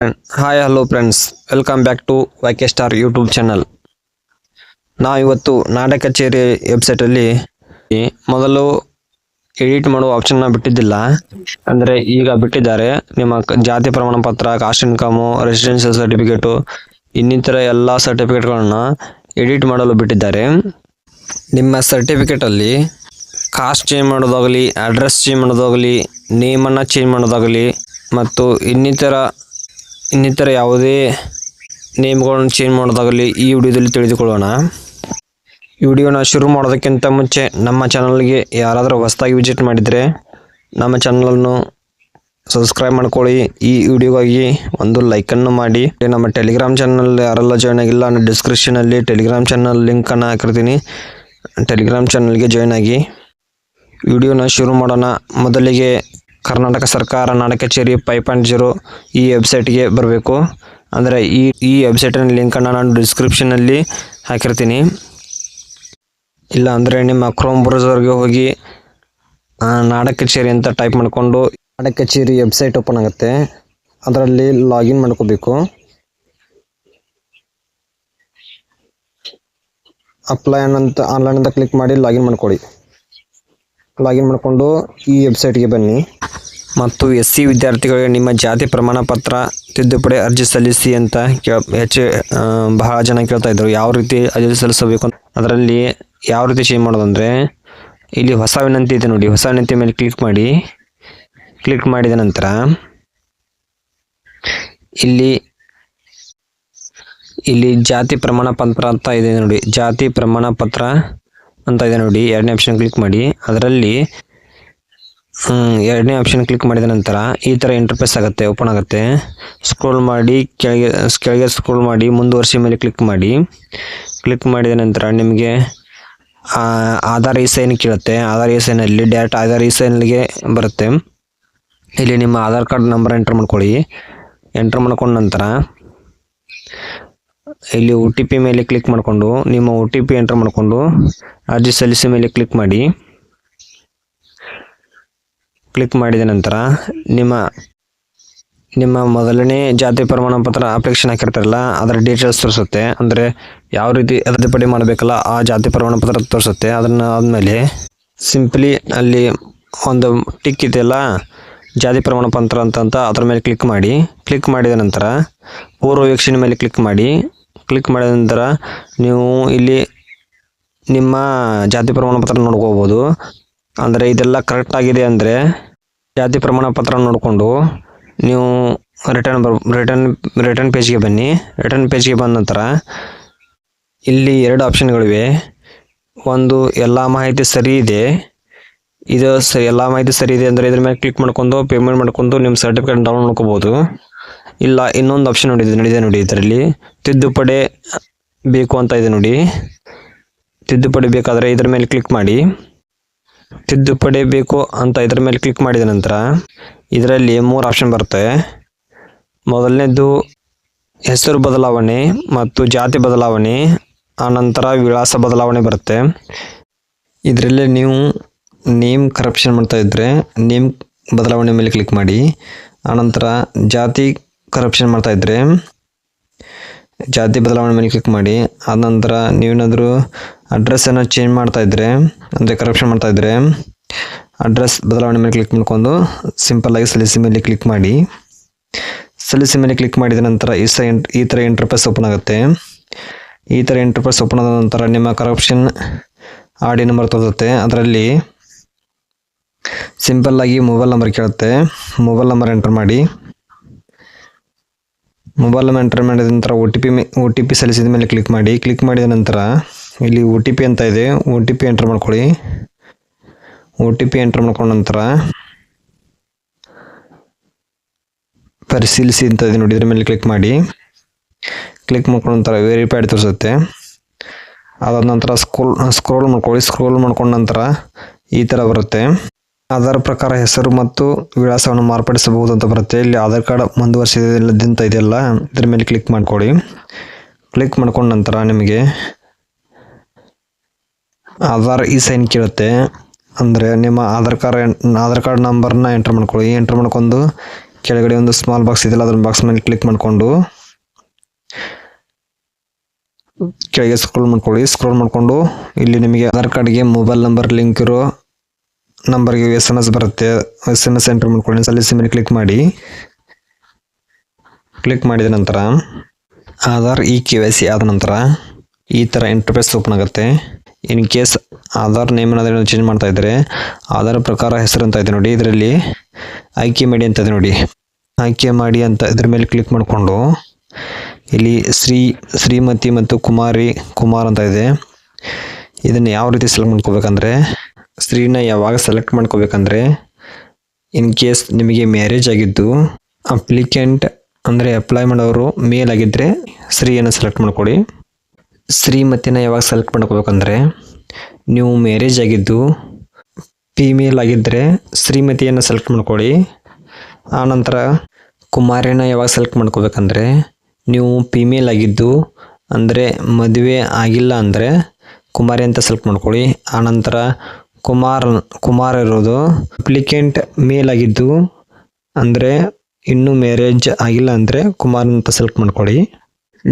Hi hello friends, welcome back to YK star YouTube channel. ನಾವು ಇವತ್ತು ನಾಡ ಕಚೇರಿ ವೆಬ್ಸೈಟಲ್ಲಿ ಮೊದಲು ಎಡಿಟ್ ಮಾಡುವ ಆಪ್ಷನ್ನ ಬಿಟ್ಟಿದ್ದಿಲ್ಲ, ಅಂದರೆ ಈಗ ಬಿಟ್ಟಿದ್ದಾರೆ. ನಿಮ್ಮ ಜಾತಿ ಪ್ರಮಾಣ ಪತ್ರ, ಕಾಸ್ಟ್ ಇನ್ಕಮು, ರೆಸಿಡೆನ್ಷಿಯಲ್ ಸರ್ಟಿಫಿಕೇಟು, ಇನ್ನಿತರ ಎಲ್ಲ ಸರ್ಟಿಫಿಕೇಟ್ಗಳನ್ನು ಎಡಿಟ್ ಮಾಡಲು ಬಿಟ್ಟಿದ್ದಾರೆ. ನಿಮ್ಮ ಸರ್ಟಿಫಿಕೇಟಲ್ಲಿ ಕಾಸ್ಟ್ ಚೇಂಜ್ ಮಾಡೋದಾಗಲಿ, ಅಡ್ರೆಸ್ ಚೇಂಜ್ ಮಾಡೋದಾಗಲಿ, ನೇಮನ್ನು ಚೇಂಜ್ ಮಾಡೋದಾಗಲಿ ಮತ್ತು ಇನ್ನಿತರ ಯಾವುದೇ ನೇಮ್ಗಳನ್ನು ಚೇಂಜ್ ಮಾಡೋದಾಗಲಿ ಈ ವಿಡಿಯೋದಲ್ಲಿ ತಿಳಿದುಕೊಳ್ಳೋಣ. ಈ ವಿಡಿಯೋನ ಶುರು ಮಾಡೋದಕ್ಕಿಂತ ಮುಂಚೆ ನಮ್ಮ ಚಾನಲ್ಗೆ ಯಾರಾದರೂ ಹೊಸದಾಗಿ ವಿಸಿಟ್ ಮಾಡಿದರೆ ನಮ್ಮ ಚಾನಲನ್ನು ಸಬ್ಸ್ಕ್ರೈಬ್ ಮಾಡ್ಕೊಳ್ಳಿ. ಈ ವಿಡಿಯೋಗಾಗಿ ಒಂದು ಲೈಕನ್ನು ಮಾಡಿ. ನಮ್ಮ ಟೆಲಿಗ್ರಾಮ್ ಚಾನಲ್ ಯಾರೆಲ್ಲ ಜಾಯ್ನ್ ಆಗಿಲ್ಲ, ನಾನು ಡಿಸ್ಕ್ರಿಪ್ಷನಲ್ಲಿ ಟೆಲಿಗ್ರಾಮ್ ಚಾನಲ್ ಲಿಂಕನ್ನು ಹಾಕಿರ್ತೀನಿ, ಟೆಲಿಗ್ರಾಮ್ ಚಾನಲ್ಗೆ ಜಾಯ್ನ್ ಆಗಿ. ವಿಡಿಯೋನ ಶುರು ಮಾಡೋಣ. ಮೊದಲಿಗೆ ಕರ್ನಾಟಕ ಸರ್ಕಾರ ನಾಡ ಕಚೇರಿ 5.0 ಈ ವೆಬ್ಸೈಟ್ಗೆ ಬರಬೇಕು. ಅಂದರೆ ಈ ವೆಬ್ಸೈಟಿನ ಲಿಂಕನ್ನು ನಾನು ಡಿಸ್ಕ್ರಿಪ್ಷನಲ್ಲಿ ಹಾಕಿರ್ತೀನಿ. ಇಲ್ಲ ಅಂದರೆ ನಿಮ್ಮ ಕ್ರೋಮ್ ಬ್ರೌಸರ್ಗೆ ಹೋಗಿ ನಾಡ ಕಚೇರಿ ಅಂತ ಟೈಪ್ ಮಾಡಿಕೊಂಡು ನಾಡ ಕಚೇರಿ ವೆಬ್ಸೈಟ್ ಓಪನ್ ಆಗುತ್ತೆ. ಅದರಲ್ಲಿ ಲಾಗಿನ್ ಮಾಡ್ಕೋಬೇಕು. ಅಪ್ಲೈ ಅಂತ ಆನ್ಲೈನ್ ಅಂತ ಕ್ಲಿಕ್ ಮಾಡಿ ಲಾಗಿನ್ ಮಾಡ್ಕೊಳ್ಳಿ. ಲಾಗಿನ್ ಮಾಡಿಕೊಂಡು ಈ ವೆಬ್ಸೈಟ್ಗೆ ಬನ್ನಿ. ಮತ್ತು SC ವಿದ್ಯಾರ್ಥಿಗಳಿಗೆ ನಿಮ್ಮ ಜಾತಿ ಪ್ರಮಾಣ ಪತ್ರ ತಿದ್ದುಪಡಿ ಅರ್ಜಿ ಸಲ್ಲಿಸಿ ಅಂತ ಬಹಳ ಜನ ಕೇಳ್ತಾ ಇದ್ರು. ಯಾವ ರೀತಿ ಅರ್ಜಿ ಸಲ್ಲಿಸಬೇಕು, ಅದರಲ್ಲಿ ಯಾವ ರೀತಿ ಚೇಂಜ್ ಮಾಡೋದಂದರೆ ಇಲ್ಲಿ ಹೊಸ ವಿನಂತಿ ಇದೆ ನೋಡಿ, ಹೊಸ ವಿನಂತಿ ಮೇಲೆ ಕ್ಲಿಕ್ ಮಾಡಿದ ನಂತರ ಇಲ್ಲಿ ಜಾತಿ ಪ್ರಮಾಣ ಪತ್ರ ಅಂತ ಇದೆ ನೋಡಿ, ಜಾತಿ ಪ್ರಮಾಣ ಪತ್ರ ಅಂತ ಇದೆ ನೋಡಿ, ಎರಡನೇ ಆಪ್ಷನ್ ಕ್ಲಿಕ್ ಮಾಡಿ. ಅದರಲ್ಲಿ ಎರಡನೇ ಆಪ್ಷನ್ ಕ್ಲಿಕ್ ಮಾಡಿದ ನಂತರ ಈ ಥರ ಇಂಟರ್ಫೇಸ್ ಆಗುತ್ತೆ, ಓಪನ್ ಆಗುತ್ತೆ. ಸ್ಕ್ರೋಲ್ ಮಾಡಿ ಕೆಳಗೆ ಸ್ಕ್ರೋಲ್ ಮಾಡಿ ಮುಂದುವರಿಸಿ ಮೇಲೆ ಕ್ಲಿಕ್ ಮಾಡಿದ ನಂತರ ನಿಮಗೆ ಆಧಾರ್ ಇ-ಸೈನ್ ಕೇಳುತ್ತೆ. ಆಧಾರ್ ಇ-ಸೈನಲ್ಲಿ ಡೈರೆಕ್ಟ್ ಆಧಾರ್ ಇ-ಸೈನ್ಗೆ ಬರುತ್ತೆ. ಇಲ್ಲಿ ನಿಮ್ಮ ಆಧಾರ್ ಕಾರ್ಡ್ ನಂಬರ್ ಎಂಟರ್ ಮಾಡ್ಕೊಳ್ಳಿ. ಎಂಟರ್ ಮಾಡ್ಕೊಂಡ ನಂತರ ಇಲ್ಲಿ OTP ಮೇಲೆ ಕ್ಲಿಕ್ ಮಾಡಿಕೊಂಡು ನಿಮ್ಮ OTP ಎಂಟರ್ ಮಾಡಿಕೊಂಡು ಅರ್ಜಿ ಸಲ್ಲಿಸಿ ಮೇಲೆ ಕ್ಲಿಕ್ ಮಾಡಿದ ನಂತರ ನಿಮ್ಮ ಮೊದಲನೇ ಜಾತಿ ಪ್ರಮಾಣ ಪತ್ರ ಅಪ್ಲಿಕೇಶನ್ ಹಾಕಿರ್ತಾರಲ್ಲ ಅದರ ಡೀಟೇಲ್ಸ್ ತೋರಿಸುತ್ತೆ. ಅಂದರೆ ಯಾವ ರೀತಿ ತಿದ್ದುಪಡಿ ಮಾಡಬೇಕಲ್ಲ ಆ ಜಾತಿ ಪ್ರಮಾಣ ಪತ್ರ ತೋರಿಸುತ್ತೆ. ಅದನ್ನು ಆದಮೇಲೆ ಸಿಂಪ್ಲಿ ಅಲ್ಲಿ ಒಂದು ಟಿಕ್ ಇದೆಯಲ್ಲ ಜಾತಿ ಪ್ರಮಾಣ ಪತ್ರ ಅಂತ ಅದರ ಮೇಲೆ ಕ್ಲಿಕ್ ಮಾಡಿದ ನಂತರ ಪೂರ್ವ ವೀಕ್ಷಣೆ ಮೇಲೆ ಕ್ಲಿಕ್ ಮಾಡಿದ ನಂತರ ನೀವು ಇಲ್ಲಿ ನಿಮ್ಮ ಜಾತಿ ಪ್ರಮಾಣ ಪತ್ರ ನೋಡ್ಕೋಬೋದು. ಅಂದರೆ ಇದೆಲ್ಲ ಕರೆಕ್ಟ್ ಆಗಿದೆ ಅಂದರೆ ಜಾತಿ ಪ್ರಮಾಣ ಪತ್ರ ನೋಡಿಕೊಂಡು ನೀವು ರಿಟರ್ನ್ ಪೇಜ್ಗೆ ಬನ್ನಿ. ರಿಟರ್ನ್ ಪೇಜ್ಗೆ ಬಂದ ನಂತರ ಇಲ್ಲಿ ಎರಡು ಆಪ್ಷನ್ಗಳಿವೆ. ಒಂದು ಎಲ್ಲ ಮಾಹಿತಿ ಸರಿ ಇದೆ, ಎಲ್ಲ ಮಾಹಿತಿ ಸರಿ ಇದೆ ಅಂದರೆ ಇದ್ರ ಮೇಲೆ ಕ್ಲಿಕ್ ಮಾಡ್ಕೊಂಡು ಪೇಮೆಂಟ್ ಮಾಡ್ಕೊಂಡು ನಿಮ್ಮ ಸರ್ಟಿಫಿಕೇಟ್ ಡೌನ್ಲೋಡ್ ಮಾಡ್ಕೋಬೋದು. ಇಲ್ಲ ಇನ್ನೊಂದು ಆಪ್ಷನ್ ನೋಡಿದೆ ನೋಡಿ, ಇದರಲ್ಲಿ ತಿದ್ದುಪಡಿ ಬೇಕು ಅಂತ ಇದೆ ನೋಡಿ. ತಿದ್ದುಪಡಿ ಬೇಕಾದರೆ ಇದರ ಮೇಲೆ ಕ್ಲಿಕ್ ಮಾಡಿ. ತಿದ್ದುಪಡಿ ಬೇಕು ಅಂತ ಇದರ ಮೇಲೆ ಕ್ಲಿಕ್ ಮಾಡಿದ ನಂತರ ಇದರಲ್ಲಿ 3 ಆಪ್ಷನ್ ಬರುತ್ತೆ. ಮೊದಲನೇದು ಹೆಸರು ಬದಲಾವಣೆ ಮತ್ತು ಜಾತಿ ಬದಲಾವಣೆ, ಆನಂತರ ವಿಳಾಸ ಬದಲಾವಣೆ ಬರುತ್ತೆ. ಇದರಲ್ಲಿ ನೀವು ನೇಮ್ ಕರಪ್ಷನ್ ಮಾಡ್ತಾ ಇದ್ದರೆ ನೇಮ್ ಬದಲಾವಣೆ ಮೇಲೆ ಕ್ಲಿಕ್ ಮಾಡಿ. ಆನಂತರ ಜಾತಿ ಕರಪ್ಷನ್ ಮಾಡ್ತಾ ಇದ್ದರೆ ಜಾತಿ ಬದಲಾವಣೆ ಮೇಲೆ ಕ್ಲಿಕ್ ಮಾಡಿ. ಆನಂತರ ನೀವೇನಾದರೂ ಅಡ್ರೆಸ್ಸನ್ನು ಚೇಂಜ್ ಮಾಡ್ತಾ ಇದ್ದರೆ ಅಂದರೆ ಕರಪ್ಷನ್ ಮಾಡ್ತಾ ಇದ್ದರೆ ಅಡ್ರೆಸ್ ಬದಲಾವಣೆ ಮೇಲೆ ಕ್ಲಿಕ್ ಮಾಡ್ಕೊಂಡು ಸಿಂಪಲ್ಲಾಗಿ ಸಲ್ಲಿಸಿ ಮೇಲೆ ಕ್ಲಿಕ್ ಮಾಡಿ. ಸಲ್ಲಿಸಿ ಮೇಲೆ ಕ್ಲಿಕ್ ಮಾಡಿದ ನಂತರ ಈ ಥರ ಇಂಟರ್ಫೇಸ್ ಓಪನ್ ಆಗುತ್ತೆ. ಈ ಥರ ಇಂಟರ್ಫೇಸ್ ಓಪನ್ ಆದ ನಂತರ ನಿಮ್ಮ ಕರಪ್ಷನ್ ಆರ್.ಡಿ ನಂಬರ್ ತೋರಿಸುತ್ತೆ. ಅದರಲ್ಲಿ ಸಿಂಪಲ್ಲಾಗಿ ಮೊಬೈಲ್ ನಂಬರ್ ಕೇಳುತ್ತೆ. ಮೊಬೈಲ್ ನಂಬರ್ ಎಂಟರ್ ಮಾಡಿ. ಮೊಬೈಲ್ ನಂಬರ್ ಎಂಟರ್ ಮಾಡಿದ ನಂತರ OTP ಸಲ್ಲಿಸಿದ ಮೇಲೆ ಕ್ಲಿಕ್ ಮಾಡಿದ ನಂತರ ಇಲ್ಲಿ OTP ಅಂತ ಇದೆ, OTP ಎಂಟರ್ ಮಾಡ್ಕೊಳ್ಳಿ. OTP ಎಂಟರ್ ಮಾಡ್ಕೊಂಡ ನಂತರ ಪರಿಶೀಲಿಸಿ ಅಂತ ಇದೆ ನೋಡಿ, ಇದ್ರ ಮೇಲೆ ಕ್ಲಿಕ್ ಮಾಡ್ಕೊಂಡ ನಂತರ ವೆರಿಫೈಡ್ ತೋರಿಸುತ್ತೆ. ಅದಾದ ನಂತರ ಸ್ಕ್ರೋಲ್ ಮಾಡ್ಕೊಂಡ ನಂತರ ಈ ಥರ ಬರುತ್ತೆ. ಆಧಾರ್ ಪ್ರಕಾರ ಹೆಸರು ಮತ್ತು ವಿಳಾಸವನ್ನು ಮಾರ್ಪಡಿಸಬಹುದು ಅಂತ ಬರುತ್ತೆ. ಇಲ್ಲಿ ಆಧಾರ್ ಕಾರ್ಡ್ ಮುಂದುವರಿಸಿದಂತ ಇದೆಯಲ್ಲ ಇದ್ರ ಮೇಲೆ ಕ್ಲಿಕ್ ಮಾಡ್ಕೊಳ್ಳಿ. ಕ್ಲಿಕ್ ಮಾಡ್ಕೊಂಡ ನಂತರ ನಿಮಗೆ ಆಧಾರ್ ಇ-ಸೈನ್ ಕೇಳುತ್ತೆ. ಅಂದರೆ ನಿಮ್ಮ ಆಧಾರ್ ಕಾರ್ಡ್ ನಂಬರ್ನ ಎಂಟರ್ ಮಾಡ್ಕೊಳ್ಳಿ. ಎಂಟರ್ ಮಾಡ್ಕೊಂಡು ಕೆಳಗಡೆ ಒಂದು ಸ್ಮಾಲ್ ಬಾಕ್ಸ್ ಇದೆಯಲ್ಲ ಅದನ್ನ ಬಾಕ್ಸ್ ಮೇಲೆ ಕ್ಲಿಕ್ ಮಾಡಿಕೊಂಡು ಕೆಳಗೆ ಸ್ಕ್ರೋಲ್ ಮಾಡ್ಕೊಳ್ಳಿ. ಸ್ಕ್ರೋಲ್ ಮಾಡಿಕೊಂಡು ಇಲ್ಲಿ ನಿಮಗೆ ಆಧಾರ್ ಕಾರ್ಡ್ಗೆ ಮೊಬೈಲ್ ನಂಬರ್ ಲಿಂಕ್ ಇರೋ ನಂಬರ್ಗೆ SMS ಬರುತ್ತೆ. SMS ಎಂಟರ್ ಮಾಡ್ಕೊಳ್ಳಿ. ಸಲ್ಲಿಸಿ ಮೇಲೆ ಕ್ಲಿಕ್ ಮಾಡಿ. ಕ್ಲಿಕ್ ಮಾಡಿದ ನಂತರ ಆಧಾರ್ KYC ಆದ ನಂತರ ಈ ಥರ ಇಂಟರ್ಫೇಸ್ ಓಪನ್ ಆಗುತ್ತೆ. ಇನ್ ಕೇಸ್ ಆಧಾರ್ ನೇಮ್ ಏನಾದರೂ ಚೇಂಜ್ ಮಾಡ್ತಾ ಇದ್ದರೆ ಆಧಾರ್ ಪ್ರಕಾರ ಹೆಸರು ಅಂತ ಇದೆ ನೋಡಿ, ಇದರಲ್ಲಿ ಆಯ್ಕೆ ಮಾಡಿ ಅಂತ ಇದೆ ನೋಡಿ. ಆಯ್ಕೆ ಮಾಡಿ ಅಂತ ಇದ್ರ ಮೇಲೆ ಕ್ಲಿಕ್ ಮಾಡಿಕೊಂಡು ಇಲ್ಲಿ ಶ್ರೀಮತಿ ಮತ್ತು ಕುಮಾರ್ ಅಂತ ಇದೆ. ಇದನ್ನು ಯಾವ ರೀತಿ ಸೆಲೆಕ್ಟ್ ಮಾಡ್ಕೋಬೇಕಂದ್ರೆ ಸ್ತ್ರೀನ ಯಾವಾಗ ಸೆಲೆಕ್ಟ್ ಮಾಡ್ಕೋಬೇಕಂದ್ರೆ ಇನ್ ಕೇಸ್ ನಿಮಗೆ ಮ್ಯಾರೇಜ್ ಆಗಿದ್ದು ಅಪ್ಲಿಕೆಂಟ್ ಅಂದರೆ ಅಪ್ಲೈ ಮಾಡೋರು ಮೇಲ್ ಆಗಿದ್ದರೆ ಸ್ತ್ರೀಯನ್ನು ಸೆಲೆಕ್ಟ್ ಮಾಡ್ಕೊಳ್ಳಿ. ಶ್ರೀಮತಿನ ಯಾವಾಗ ಸೆಲೆಕ್ಟ್ ಮಾಡ್ಕೋಬೇಕಂದ್ರೆ ನೀವು ಮ್ಯಾರೇಜ್ ಆಗಿದ್ದು ಫೀಮೇಲ್ ಆಗಿದ್ದರೆ ಶ್ರೀಮತಿಯನ್ನು ಸೆಲೆಕ್ಟ್ ಮಾಡ್ಕೊಳ್ಳಿ. ಆನಂತರ ಕುಮಾರಿನ ಯಾವಾಗ ಸೆಲೆಕ್ಟ್ ಮಾಡ್ಕೋಬೇಕಂದ್ರೆ ನೀವು ಫೀಮೇಲ್ ಆಗಿದ್ದು ಅಂದರೆ ಮದುವೆ ಆಗಿಲ್ಲ ಅಂದರೆ ಕುಮಾರಿ ಅಂತ ಸೆಲೆಕ್ಟ್ ಮಾಡ್ಕೊಳ್ಳಿ. ಆನಂತರ ಕುಮಾರ್ ಇರೋದು ಅಪ್ಲಿಕೆಂಟ್ ಮೇಲ್ ಆಗಿದ್ದು ಅಂದರೆ ಇನ್ನೂ ಮ್ಯಾರೇಜ್ ಆಗಿಲ್ಲ ಅಂದರೆ ಕುಮಾರ್ ಅಂತ ಸೆಲೆಕ್ಟ್ ಮಾಡ್ಕೊಳ್ಳಿ.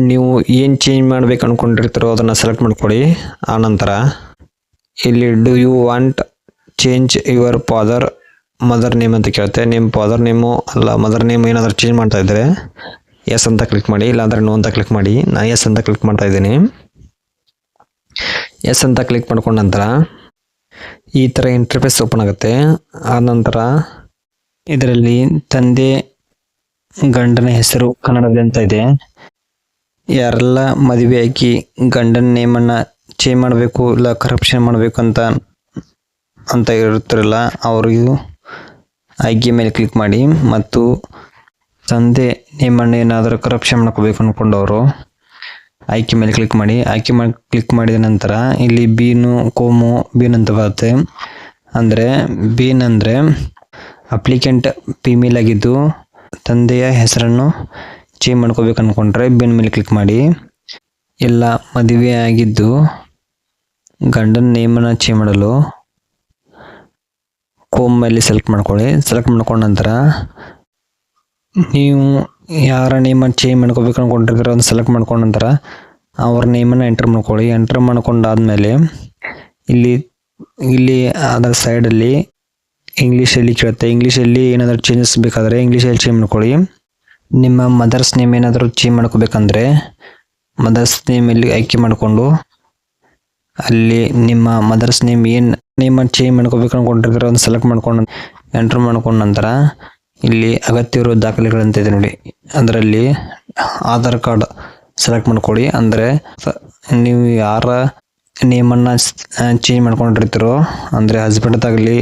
ನೀವು ಏನು ಚೇಂಜ್ ಮಾಡ್ಬೇಕು ಅಂದ್ಕೊಂಡಿರ್ತೀರೋ ಅದನ್ನು ಸೆಲೆಕ್ಟ್ ಮಾಡ್ಕೊಳ್ಳಿ. ಆನಂತರ ಇಲ್ಲಿ do you want change your mother name ಅಂತ ಕೇಳುತ್ತೆ. ನಿಮ್ಮ ಫಾದರ್ ನೇಮು ಅಲ್ಲ ಮದರ್ ನೇಮ್ ಏನಾದರೂ ಚೇಂಜ್ ಮಾಡ್ತಾ ಇದ್ದರೆ ಎಸ್ ಅಂತ ಕ್ಲಿಕ್ ಮಾಡಿ, ಇಲ್ಲಾಂದರೆ ನೋ ಅಂತ ಕ್ಲಿಕ್ ಮಾಡಿ. ನಾನು ಎಸ್ ಅಂತ ಕ್ಲಿಕ್ ಮಾಡ್ತಾ ಇದ್ದೀನಿ. ಎಸ್ ಅಂತ ಕ್ಲಿಕ್ ಮಾಡ್ಕೊಂಡ ನಂತರ ಈ ಥರ ಇಂಟರ್ಫೇಸ್ ಓಪನ್ ಆಗುತ್ತೆ. ಆನಂತರ ಇದರಲ್ಲಿ ತಂದೆ ಗಂಡನ ಹೆಸರು ಕನ್ನಡದಲ್ಲಿ ಅಂತ ಇದೆ. ಯಾರೆಲ್ಲ ಮದುವೆ ಆಗಿ ಗಂಡನ ನೇಮನ್ನು ಚೇಂಜ್ ಮಾಡಬೇಕು ಇಲ್ಲ ಕರಪ್ಷನ್ ಮಾಡಬೇಕು ಅಂತ ಇರ್ತಿರಲ್ಲ ಅವರಿಗೂ ಆಯ್ಕೆ ಮೇಲೆ ಕ್ಲಿಕ್ ಮಾಡಿ. ಮತ್ತು ತಂದೆ ನೇಮನ್ನು ಏನಾದರೂ ಕರಪ್ಷನ್ ಮಾಡ್ಕೋಬೇಕು ಅಂದ್ಕೊಂಡವರು ಆಯ್ಕೆ ಮೇಲೆ ಕ್ಲಿಕ್ ಮಾಡಿ. ಕ್ಲಿಕ್ ಮಾಡಿದ ನಂತರ ಇಲ್ಲಿ ಬೀನ್ ಅಂತ ಬರುತ್ತೆ. ಅಂದರೆ ಬೀನ್ ಅಂದರೆ ಅಪ್ಲಿಕೆಂಟ್ ಫೀಮೇಲ್ ಆಗಿದ್ದು ತಂದೆಯ ಹೆಸರನ್ನು ಚೇಂಜ್ ಮಾಡ್ಕೋಬೇಕು ಅಂದ್ಕೊಂಡ್ರೆ ಬೀನ್ ಮೇಲೆ ಕ್ಲಿಕ್ ಮಾಡಿ. ಎಲ್ಲ ಮದುವೆ ಆಗಿದ್ದು ಗಂಡನ ನೇಮನ್ನು ಚೇಂಜ್ ಮಾಡಲು ಮೇಲೆ ಸೆಲೆಕ್ಟ್ ಮಾಡ್ಕೊಳ್ಳಿ. ಸೆಲೆಕ್ಟ್ ಮಾಡ್ಕೊಂಡ ನಂತರ ನೀವು ಯಾರ ನೇಮನ್ನು ಚೇಂಜ್ ಮಾಡ್ಕೋಬೇಕು ಅಂದ್ಕೊಂಡಿರ್ತೀರೋ ಅದನ್ನು ಸೆಲೆಕ್ಟ್ ಮಾಡ್ಕೊಂಡ ನಂತರ ಅವ್ರ ನೇಮನ್ನು ಎಂಟರ್ ಮಾಡ್ಕೊಳ್ಳಿ. ಎಂಟರ್ ಮಾಡ್ಕೊಂಡಾದ್ಮೇಲೆ ಇಲ್ಲಿ ಅದರ ಸೈಡಲ್ಲಿ ಇಂಗ್ಲೀಷಲ್ಲಿ ಕೇಳುತ್ತೆ. ಇಂಗ್ಲೀಷಲ್ಲಿ ಏನಾದರೂ ಚೇಂಜಸ್ ಬೇಕಾದರೆ ಇಂಗ್ಲೀಷಲ್ಲಿ ಚೇಂಜ್ ಮಾಡ್ಕೊಳ್ಳಿ. ನಿಮ್ಮ ಮದರ್ಸ್ ನೇಮ್ ಏನಾದರೂ ಚೇಂಜ್ ಮಾಡ್ಕೋಬೇಕಂದ್ರೆ ಮದರ್ಸ್ ನೇಮಲ್ಲಿ ಆಯ್ಕೆ ಮಾಡಿಕೊಂಡು ಅಲ್ಲಿ ನಿಮ್ಮ ಮದರ್ಸ್ ನೇಮ್ ಏನು ನೇಮನ್ನು ಚೇಂಜ್ ಮಾಡ್ಕೋಬೇಕು ಅಂದ್ಕೊಂಡಿರ್ತೀರೋ ಅದನ್ನು ಸೆಲೆಕ್ಟ್ ಮಾಡ್ಕೊಂಡು ಎಂಟ್ರ್ ಮಾಡ್ಕೊಂಡ ನಂತರ ಇಲ್ಲಿ ಅಗತ್ಯ ಇರೋ ದಾಖಲೆಗಳಂತ ಇದೆ ನೋಡಿ, ಅದರಲ್ಲಿ ಆಧಾರ್ ಕಾರ್ಡ್ ಸೆಲೆಕ್ಟ್ ಮಾಡ್ಕೊಳ್ಳಿ. ಅಂದರೆ ನೀವು ಯಾರ ನೇಮನ್ನು ಚೇಂಜ್ ಮಾಡ್ಕೊಂಡಿರ್ತೀರೋ ಅಂದರೆ ಹಸ್ಬೆಂಡ್ದಾಗಲಿ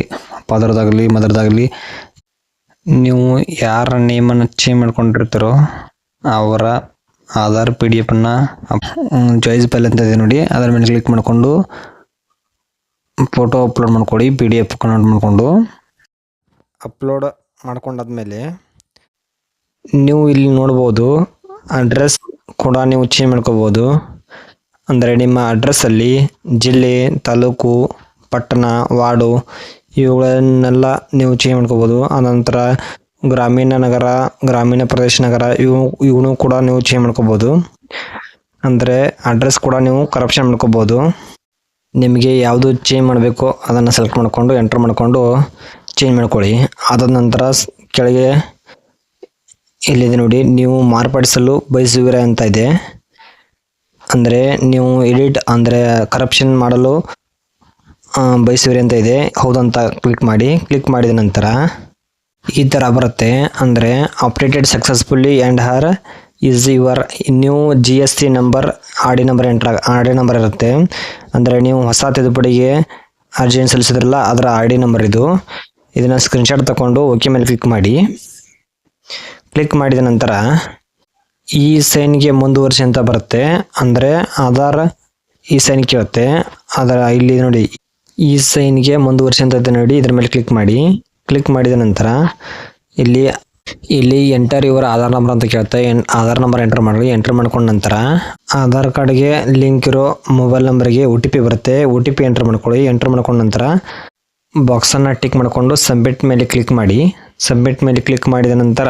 ಫಾದರ್ದಾಗಲಿ ಮದರ್ದಾಗಲಿ ನೀವು ಯಾರ ನೇಮನ್ನು ಚೇಂಜ್ ಮಾಡ್ಕೊಂಡಿರ್ತೀರೋ ಅವರ ಆಧಾರ್ PDF ಚಾಯ್ಸ್ ಫೈಲ್ ಅಂತ ಇದೆ ನೋಡಿ, ಅದರ ಮೇಲೆ ಕ್ಲಿಕ್ ಮಾಡಿಕೊಂಡು ಫೋಟೋ ಅಪ್ಲೋಡ್ ಮಾಡ್ಕೊಳ್ಳಿ. PDF ಕನ್ವರ್ಟ್ ಮಾಡಿಕೊಂಡು ಅಪ್ಲೋಡ್ ಮಾಡ್ಕೊಂಡಾದ್ಮೇಲೆ ನೀವು ಇಲ್ಲಿ ನೋಡ್ಬೋದು ಅಡ್ರೆಸ್ ಕೂಡ ನೀವು ಚೇಂಜ್ ಮಾಡ್ಕೋಬೋದು. ಅಂದರೆ ನಿಮ್ಮ ಅಡ್ರೆಸ್ಸಲ್ಲಿ ಜಿಲ್ಲೆ, ತಾಲೂಕು, ಪಟ್ಟಣ, ವಾರ್ಡು ಇವುಗಳನ್ನೆಲ್ಲ ನೀವು ಚೇಂಜ್ ಮಾಡ್ಕೋಬೋದು. ಆನಂತರ ಗ್ರಾಮೀಣ ನಗರ, ಗ್ರಾಮೀಣ ಪ್ರದೇಶ ನಗರ ಇವನು ಕೂಡ ನೀವು ಚೇಂಜ್ ಮಾಡ್ಕೋಬೋದು. ಅಂದರೆ ಅಡ್ರೆಸ್ ಕೂಡ ನೀವು ಕರಪ್ಷನ್ ಮಾಡ್ಕೋಬೋದು. ನಿಮಗೆ ಯಾವುದು ಚೇಂಜ್ ಮಾಡಬೇಕು ಅದನ್ನು ಸೆಲೆಕ್ಟ್ ಮಾಡಿಕೊಂಡು ಎಂಟ್ರ್ ಮಾಡಿಕೊಂಡು ಚೇಂಜ್ ಮಾಡ್ಕೊಳ್ಳಿ. ಅದಾದ ನಂತರ ಕೆಳಗೆ ಇಲ್ಲಿದೆ ನೋಡಿ, ನೀವು ಮಾರ್ಪಡಿಸಲು ಬಯಸುವಿರ ಅಂತ ಇದೆ. ಅಂದರೆ ನೀವು ಎಡಿಟ್ ಅಂದರೆ ಕರಪ್ಷನ್ ಮಾಡಲು ಬಯಸುವಿರಿ ಅಂತ ಇದೆ. ಹೌದಂತ ಕ್ಲಿಕ್ ಮಾಡಿ. ಕ್ಲಿಕ್ ಮಾಡಿದ ನಂತರ ಈ ಥರ ಬರುತ್ತೆ. ಅಂದರೆ operated successfully and her is your new GST number or D number ಇರುತ್ತೆ. ಅಂದರೆ ನೀವು ಹೊಸ ತಿದ್ದುಪಡಿಗೆ ಅರ್ಜಿಯನ್ನು ಸಲ್ಲಿಸಿದ್ರಲ್ಲ ಅದರ RD ನಂಬರ್ ಇದು. ಇದನ್ನು ಸ್ಕ್ರೀನ್ಶಾಟ್ ತಗೊಂಡು ಓಕೆ ಮೇಲೆ ಕ್ಲಿಕ್ ಮಾಡಿ. ಕ್ಲಿಕ್ ಮಾಡಿದ ನಂತರ ಈ ಸೈನ್ಗೆ ಮುಂದುವರಿಸಿ ಅಂತ ಬರುತ್ತೆ. ಅಂದರೆ ಆಧಾರ್ ಈ ಸೈನ್ ಕೇಳುತ್ತೆ. ಅದರ ಇಲ್ಲಿ ನೋಡಿ ಈ ಸೈನ್ಗೆ ಮುಂದುವರಿಸಿ ಅಂತ ಇದೆ ನೋಡಿ, ಇದ್ರ ಮೇಲೆ ಕ್ಲಿಕ್ ಮಾಡಿ. ಕ್ಲಿಕ್ ಮಾಡಿದ ನಂತರ ಇಲ್ಲಿ ಎಂಟರ್ ಯುವರ್ ಆಧಾರ್ ನಂಬರ್ ಅಂತ ಕೇಳುತ್ತೆ. ಆಧಾರ್ ನಂಬರ್ ಎಂಟರ್ ಮಾಡಿ. ಎಂಟರ್ ಮಾಡ್ಕೊಂಡ ನಂತರ ಆಧಾರ್ ಕಾರ್ಡ್ಗೆ ಲಿಂಕ್ ಇರೋ ಮೊಬೈಲ್ ನಂಬರ್ಗೆ OTP ಬರುತ್ತೆ. OTP ಎಂಟರ್ ಮಾಡ್ಕೊಳ್ಳಿ. ಎಂಟರ್ ಮಾಡ್ಕೊಂಡ ನಂತರ ಬಾಕ್ಸನ್ನು ಟಿಕ್ ಮಾಡಿಕೊಂಡು ಸಬ್ಮಿಟ್ ಮೇಲೆ ಕ್ಲಿಕ್ ಮಾಡಿ. ಸಬ್ಮಿಟ್ ಮೇಲೆ ಕ್ಲಿಕ್ ಮಾಡಿದ ನಂತರ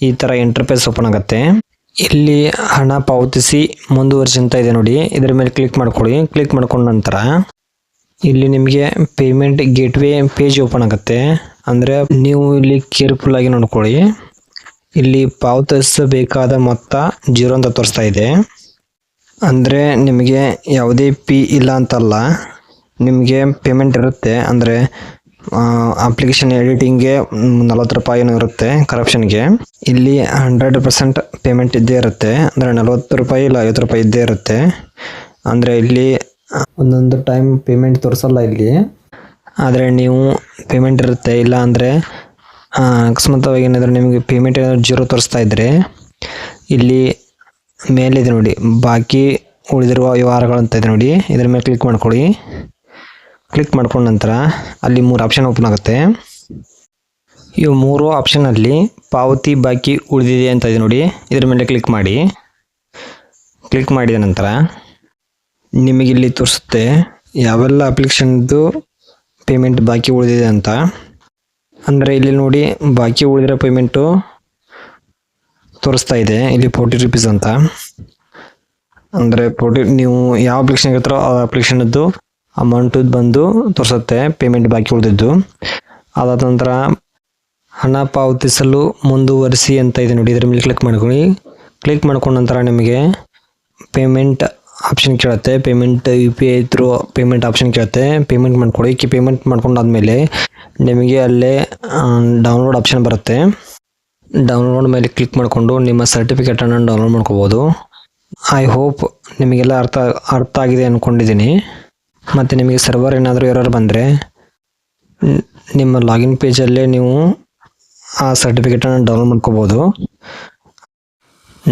ಈ ಥರ ಇಂಟರ್ಫೇಸ್ ಓಪನ್ ಆಗುತ್ತೆ. ಇಲ್ಲಿ ಹಣ ಪಾವತಿಸಿ ಮುಂದುವರಿಸಿ ಅಂತ ಇದೆ ನೋಡಿ, ಇದರ ಮೇಲೆ ಕ್ಲಿಕ್ ಮಾಡ್ಕೊಳ್ಳಿ. ಕ್ಲಿಕ್ ಮಾಡ್ಕೊಂಡ ನಂತರ ಇಲ್ಲಿ ನಿಮಗೆ ಪೇಮೆಂಟ್ ಗೇಟ್ವೇ ಪೇಜ್ ಓಪನ್ ಆಗುತ್ತೆ. ಅಂದರೆ ನೀವು ಇಲ್ಲಿ ಕೇರ್ಫುಲ್ ಆಗಿ ನೋಡ್ಕೊಳ್ಳಿ. ಇಲ್ಲಿ ಪಾವತಿಸಬೇಕಾದ ಮೊತ್ತ 0 ಅಂತ ತೋರಿಸ್ತಾ ಇದೆ. ಅಂದರೆ ನಿಮಗೆ ಯಾವುದೇ ಫೀ ಇಲ್ಲ ಅಂತಲ್ಲ, ನಿಮಗೆ ಪೇಮೆಂಟ್ ಇರುತ್ತೆ. ಅಂದರೆ ಅಪ್ಲಿಕೇಶನ್ ಎಡಿಟಿಂಗ್ಗೆ 40 ರೂಪಾಯಿನೂ ಇರುತ್ತೆ. ಕರಪ್ಷನ್ಗೆ ಇಲ್ಲಿ 100% ಪೇಮೆಂಟ್ ಇದ್ದೇ ಇರುತ್ತೆ. ಅಂದರೆ 40 ರೂಪಾಯಿ ಇಲ್ಲ 50 ರೂಪಾಯಿ ಇದ್ದೇ ಇರುತ್ತೆ. ಅಂದರೆ ಇಲ್ಲಿ ಒಂದೊಂದು ಟೈಮ್ ಪೇಮೆಂಟ್ ತೋರಿಸಲ್ಲ ಇಲ್ಲಿ, ಆದರೆ ನೀವು ಪೇಮೆಂಟ್ ಇರುತ್ತೆ. ಇಲ್ಲ ಅಂದರೆ ಅಕಸ್ಮಾತ್ವಾಗಿ ಏನಾದರೂ ನಿಮಗೆ ಪೇಮೆಂಟ್ ಏನಾದರೂ 0 ತೋರಿಸ್ತಾ ಇದ್ದರೆ ಇಲ್ಲಿ ಮೇಲಿದೆ ನೋಡಿ, ಬಾಕಿ ಉಳಿದಿರುವ ವ್ಯವಹಾರಗಳು ಅಂತ ಇದೆ ನೋಡಿ, ಇದರ ಮೇಲೆ ಕ್ಲಿಕ್ ಮಾಡ್ಕೊಳ್ಳಿ. ಕ್ಲಿಕ್ ಮಾಡ್ಕೊಂಡ ನಂತರ ಅಲ್ಲಿ 3 ಆಪ್ಷನ್ ಓಪನ್ ಆಗುತ್ತೆ. ಈ 3 ಆಪ್ಷನಲ್ಲಿ ಪಾವತಿ ಬಾಕಿ ಉಳಿದಿದೆ ಅಂತ ಇದೆ ನೋಡಿ, ಇದರ ಮೇಲೆ ಕ್ಲಿಕ್ ಮಾಡಿ. ಕ್ಲಿಕ್ ಮಾಡಿದ ನಂತರ ನಿಮಗೆ ಇಲ್ಲಿ ತೋರಿಸುತ್ತೆ ಯಾವೆಲ್ಲ ಅಪ್ಲಿಕೇಶನ್ದು ಪೇಮೆಂಟ್ ಬಾಕಿ ಉಳಿದಿದೆ ಅಂತ. ಅಂದರೆ ಇಲ್ಲಿ ನೋಡಿ ಬಾಕಿ ಉಳಿದಿರೋ ಪೇಮೆಂಟು ತೋರಿಸ್ತಾ ಇದೆ ಇಲ್ಲಿ 40 ರೂಪೀಸ್ ಅಂತ. ಅಂದರೆ ನೀವು ಯಾವ ಅಪ್ಲಿಕೇಶನ್ ಇರ್ತಾರೋ ಆ ಅಪ್ಲಿಕೇಶನ್ದು ಅಮೌಂಟ್ ಬಂದು ತೋರಿಸುತ್ತೆ ಪೇಮೆಂಟ್ ಬಾಕಿ ಉಳಿದಿದ್ದು. ಅದಾದ ನಂತರ ಹಣ ಪಾವತಿಸಲು ಮುಂದುವರಿಸಿ ಅಂತ ಇದೆ ನೋಡಿ, ಇದರ ಮೇಲೆ ಕ್ಲಿಕ್ ಮಾಡ್ಕೊಳ್ಳಿ. ಕ್ಲಿಕ್ ಮಾಡ್ಕೊಂಡ ನಂತರ ನಿಮಗೆ ಪೇಮೆಂಟ್ ಆಪ್ಷನ್ ಕೇಳುತ್ತೆ. Payment UPI through payment option ಕೇಳುತ್ತೆ. ಪೇಮೆಂಟ್ ಮಾಡ್ಕೊಳ್ಳಿ. ಪೇಮೆಂಟ್ ಮಾಡ್ಕೊಂಡಾದ್ಮೇಲೆ ನಿಮಗೆ ಅಲ್ಲೇ ಡೌನ್ಲೋಡ್ ಆಪ್ಷನ್ ಬರುತ್ತೆ. ಡೌನ್ಲೋಡ್ ಮೇಲೆ ಕ್ಲಿಕ್ ಮಾಡಿಕೊಂಡು ನಿಮ್ಮ ಸರ್ಟಿಫಿಕೇಟನ್ನು ಡೌನ್ಲೋಡ್ ಮಾಡ್ಕೋಬೋದು. ಐ ಹೋಪ್ ನಿಮಗೆಲ್ಲ ಅರ್ಥ ಆಗಿದೆ ಅಂದ್ಕೊಂಡಿದ್ದೀನಿ. ಮತ್ತು ನಿಮಗೆ ಸರ್ವರ್ ಏನಾದರೂ ಎರರ್ ಬಂದರೆ ನಿಮ್ಮ ಲಾಗಿನ್ ಪೇಜಲ್ಲೇ ನೀವು ಆ ಸರ್ಟಿಫಿಕೇಟನ್ನು ಡೌನ್ಲೋಡ್ ಮಾಡ್ಕೋಬೋದು.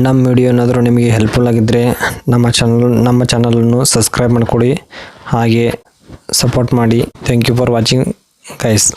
ನಮ್ಮ ವಿಡಿಯೋ ಏನಾದರೂ ನಿಮಗೆ ಹೆಲ್ಪ್ಫುಲ್ ಆಗಿದ್ದರೆ ನಮ್ಮ ಚಾನಲನ್ನು ಸಬ್ಸ್ಕ್ರೈಬ್ ಮಾಡಿಕೊಡಿ, ಹಾಗೆ ಸಪೋರ್ಟ್ ಮಾಡಿ. Thank you for watching guys.